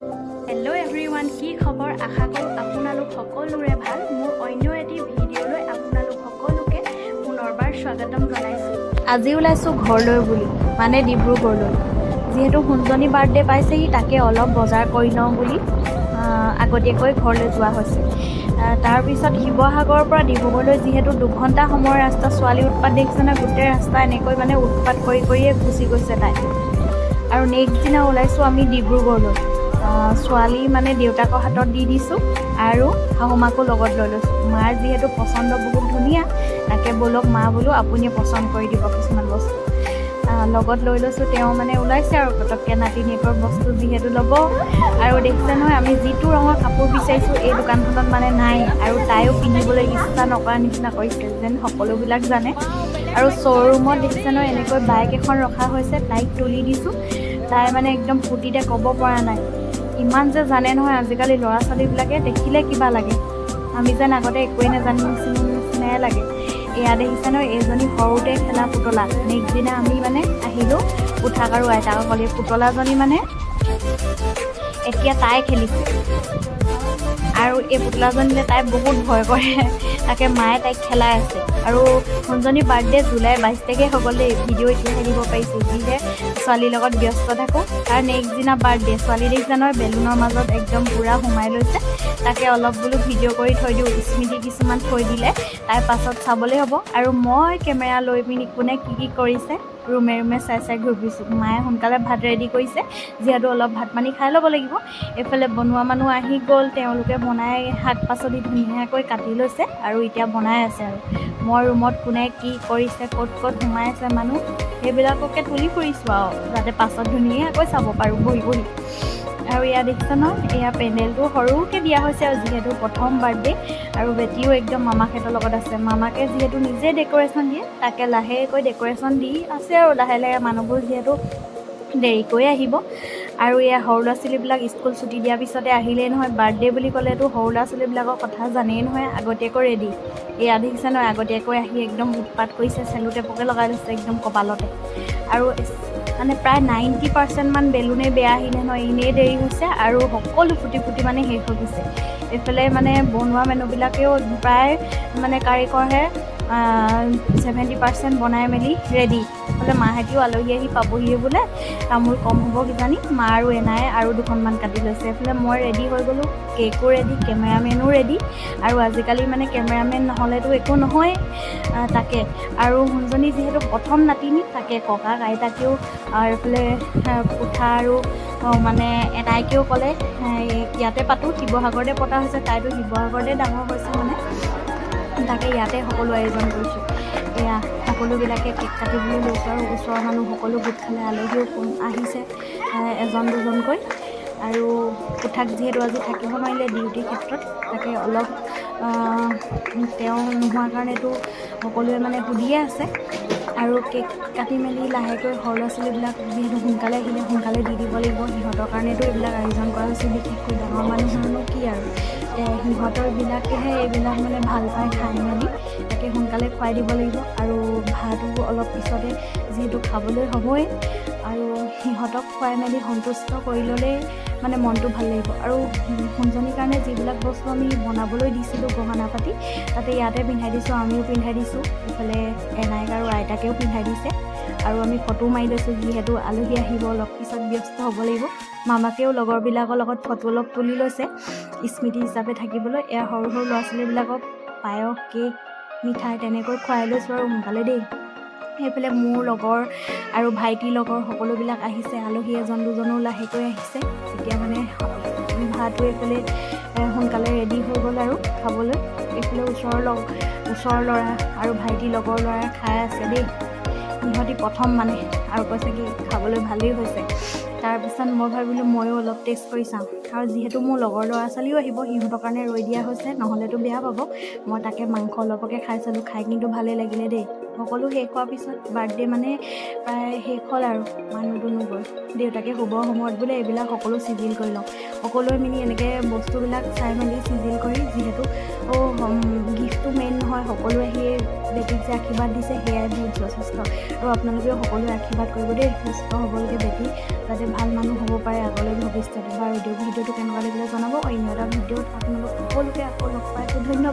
Hello' everyone, কি খবৰ? আশা কৰোঁ আপোনালোক সকলোৰে ভাল। মোৰ অন্য এটি ভিডিঅ'লৈ আপোনালোক সকলোকে পুনৰবাৰ স্বাগতম জনাইছোঁ। আজি ওলাইছোঁ ঘৰলৈ বুলি, মানে ডিব্ৰুগড়লৈ। যিহেতু সোণজনী বাৰ্থডে পাইছেহি, তাকে অলপ বজাৰ কৰি লওঁ বুলি আগতীয়াকৈ ঘৰলৈ যোৱা হৈছে। তাৰপিছত শিৱসাগৰৰ পৰা ডিব্ৰুগড়লৈ যিহেতু 2 ঘণ্টা সময়ৰ ৰাস্তা, ছোৱালী উৎপাত দেখিছে নহয়, গোটেই ৰাস্তা এনেকৈ মানে উৎপাত কৰিয়ে গুচি গৈছে তাই। আৰু নেক্সট দিনা ওলাইছোঁ আমি ডিব্ৰুগড়লৈ। ছোৱালী মানে দেউতাকৰ হাতত দি দিছোঁ আৰু শাহুমাকো লগত লৈ লৈছোঁ। মাৰ যিহেতু পচন্দ বহুত ধুনীয়া, তাকে ব'লক মা বোলো আপুনিয়ে পচন্দ কৰি দিব কিছুমান বস্তু। লগত লৈ লৈছোঁ। তেওঁ মানে ওলাইছে আৰু পটককৈ নাতিনীয়েকৰ বস্তু যিহেতু ল'ব। আৰু দেখিছে নহয়, আমি যিটো ৰঙৰ কাপোৰ বিচাৰিছোঁ এই দোকানখনত মানে নাই, আৰু তাইও পিন্ধিবলৈ ইচ্ছা নকৰা নিচিনা কৰিছে, যেন সকলোবিলাক জানে। আৰু শ্ব'ৰুমত দেখিছে নহয়, এনেকৈ বাইক এখন ৰখা হৈছে, তাইক তুলি দিছোঁ। তাই মানে একদম ফূৰ্তিতে ক'ব পৰা নাই। ইমান যে জানে নহয় আজিকালি ল'ৰা ছোৱালীবিলাকে, দেখিলে কিবা লাগে। আমি যেন আগতে একোৱেই নাজানো নিচিনাই লাগে। এয়া দেখিছে নহয়, এইজনী সৰুতে খেলা পুতলা। নেক্সট দিনা আমি মানে আহিলোঁ পুঠাক আৰু আইতাকসকলে। পুতলাজনী মানে এতিয়া তাই খেলিছে, আৰু এই পুতলাজনীলে তাই বহুত ভয় কৰে। তাকে মায়ে তাইক খেলাই আছে। আৰু সোণজনী বাৰ্থডে জুলাই 22 তাৰিখে হৈ গ'ল দেই। ভিডিঅ' এতিয়াহে দিব পাৰিছোঁ, যিহে ছোৱালীৰ লগত ব্যস্ত থাকোঁ। তাৰ নেক্সট দিনা বাৰ্থডে। ছোৱালী দেখিছে নহয়, বেলুনৰ মাজত একদম পূৰা সোমাই লৈছে। তাকে অলপ বোলো ভিডিঅ' কৰি থৈ দিওঁ, স্মৃতি কিছুমান থৈ দিলে তাইৰ পাছত চাবলৈ হ'ব। আৰু মই কেমেৰা লৈ পিনি কোনে কি কৰিছে ৰুমে ৰুমে চাই ঘূৰি ফুৰিছোঁ। মায়ে সোনকালে ভাত ৰেডি কৰিছে, যিহেতু অলপ ভাত পানী খাই ল'ব লাগিব। এইফালে বনোৱা মানুহ আহি গ'ল, তেওঁলোকে বনাই শাক পাচলি ধুনীয়াকৈ কাটি লৈছে আৰু এতিয়া বনাই আছে। আৰু মই ৰুমত কোনে কি কৰিছে, ক'ত সোমাই আছে মানুহ, সেইবিলাককে তুলি ফুৰিছোঁ আৰু যাতে পাছত ধুনীয়াকৈ চাব পাৰোঁ বহি বহি। আৰু এয়া দেখিছে নহয়, এয়া পেণ্ডেলটো সৰুকৈ দিয়া হৈছে, আৰু যিহেতু প্ৰথম বাৰ্থডে। আৰু বেটীও একদম মামাকহঁতৰ লগত আছে। মামাকে যিহেতু নিজে ডেক'ৰেশ্যন দিয়ে, তাকে লাহেকৈ ডেক'ৰেশ্যন দি আছে আৰু লাহে লাহে। মানুহবোৰ যিহেতু দেৰিকৈ আহিব। আৰু এয়া সৰু ল'ৰা ছোৱালীবিলাক স্কুল ছুটি দিয়াৰ পিছতে আহিলেই নহয়। বাৰ্থডে বুলি ক'লেতো সৰু ল'ৰা ছোৱালীবিলাকৰ কথা জানেই নহয়, আগতীয়াকৈ ৰেডি। এয়া দেখিছে নহয়, আগতীয়াকৈ আহি একদম উৎপাত কৰিছে, চেলোটেপকে লগাই লৈছে একদম কপালতে। আৰু মানে প্ৰায় 90% মান বেলুনেই বেয়া আহিলে নহয়, এনেই দেৰি হৈছে। আৰু সকলো ফুটি মানে শেষ হৈ গৈছে। এইফালে মানে বনোৱা মানুহবিলাকেও প্ৰায় মানে কাৰিকৰহে 70% বনাই মেলি ৰেডি। বোলে মাহেঁতিও আলহী আহি পাবহিয়ে বোলে, তামোল কম হ'ব কিজানি। মা আৰু এনায়ে আৰু 2খনমান কাটি লৈছে। এইফালে মই ৰেডি হৈ গ'লোঁ, কেকো ৰেডি, কেমেৰামেনো ৰেডি। আৰু আজিকালি মানে কেমেৰামেন নহ'লেতো একো নহয়। তাকে আৰু সোণজনী যিহেতু প্ৰথম নাতিনী, তাকে ককাক আইতাকেও আৰু এইফালে পুঠা আৰু মানে এনাইকেও ক'লে ইয়াতে পাতোঁ, শিৱসাগৰতে পতা হৈছে। তাইতো শিৱসাগৰতে ডাঙৰ হৈছে মানে, তাকে ইয়াতে সকলো আয়োজন কৰিছোঁ। এয়া সকলোবিলাকে কেক কাটিবলৈ লৈছোঁ, আৰু ওচৰৰ মানুহ সকলো গোট খালে। আলহীও আহিছে এজন দুজনকৈ। আৰু পুঠাক যিহেতু আজি থাকিব নোৱাৰিলে ডিউটিৰ ক্ষেত্ৰত, তাকে অলপ তেওঁ নোহোৱাৰ কাৰণেতো সকলোৱে মানে সুধিয়ে আছে। আৰু কেক কাটি মেলি লাহেকৈ সৰু ল'ৰা ছোৱালীবিলাক যিহেতু সোনকালে আহিলে, সোনকালে দি দিব লাগিব। সিহঁতৰ কাৰণেতো এইবিলাক আয়োজন কৰা হৈছে। বিশেষকৈ ডাঙৰ মানুহৰনো কি আৰু, সিহঁতৰবিলাকেহে এইবিলাক মানে ভাল পায় খাই মেলি, তাকে সোনকালে খুৱাই দিব লাগিব। আৰু ভাতো অলপ পিছতে যিহেতু খাবলৈ হ'বই, আৰু সিহঁতক খুৱাই মেলি সন্তুষ্ট কৰি ল'লেই মানে মনটো ভাল লাগিব। আৰু সোণজনীৰ কাৰণে যিবিলাক বস্তু আমি বনাবলৈ দিছিলোঁ গহনা পাতি, তাতে ইয়াতে পিন্ধাই দিছোঁ, আমিও পিন্ধাই দিছোঁ। এইফালে এনাইক আৰু আইতাকেও পিন্ধাই দিছে। আৰু আমি ফটো মাৰি লৈছোঁ, যিহেতু আলহী আহিব, অলপ পিছত ব্যস্ত হ'ব লাগিব। মামাকেও লগৰবিলাকৰ লগত ফটো অলপ তুলি লৈছে স্মৃতি হিচাপে থাকিবলৈ। এয়া সৰু সৰু ল'ৰা ছোৱালীবিলাকক পায়স, কেক, মিঠাই তেনেকৈ খুৱাই লৈছোঁ আৰু সোনকালে দেই। সেইফালে মোৰ লগৰ আৰু ভাইটিৰ লগৰ সকলোবিলাক আহিছে। আলহী এজন দুজনো লাহেকৈ আহিছে। এতিয়া মানে ভাতো এইফালে সোনকালে ৰেডি হৈ গ'ল আৰু খাবলৈ। এইফালে ওচৰৰ ল'ৰা আৰু ভাইটিৰ লগৰ ল'ৰাই খাই আছে দেই। সিহঁতি প্ৰথম মানে, আৰু কৈছে কি খাবলৈ ভালেই হৈছে। তাৰপিছত মই ভাবিলোঁ ময়ো অলপ টেষ্ট কৰি চাওঁ। আৰু যিহেতু মোৰ লগৰ ল'ৰা ছোৱালীও আহিব, সিহঁতৰ কাৰণে ৰৈ দিয়া হৈছে, নহ'লেতো বেয়া পাব। মই তাকে মাংস অলপকে খাই চালোঁ, খাই কিন্তু ভালেই লাগিলে দেই। সকলো শেষ হোৱাৰ পিছত বাৰ্থডে মানে প্ৰায় শেষ হ'ল আৰু মানুহ গৈ দেউতাকে শুবৰ সময়ত বোলে এইবিলাক সকলো চিজিল কৰি লওঁ। সকলোৱে মিলি এনেকৈ বস্তুবিলাক চাই মেলি চিজিল কৰি, যিহেতু গিফ্টটো মেইন নহয়, সকলোৱে সেই বেটীক যে আশীৰ্বাদ দিছে সেয়াই বহুত যথেষ্ট। আৰু আপোনালোকেও সকলোৱে আশীৰ্বাদ কৰিব দেই, সুস্থ হ'বলৈকে বেটী যাতে ভাল মানুহ হ'ব পাৰে আগলৈ ভৱিষ্যতে। বা ভিডিঅ'টো কেনেকুৱা লাগিলে জনাব। অন্য এটা ভিডিঅ'ত আপোনালোক সকলোকে আকৌ লগ পাইছোঁ। ধন্যবাদ।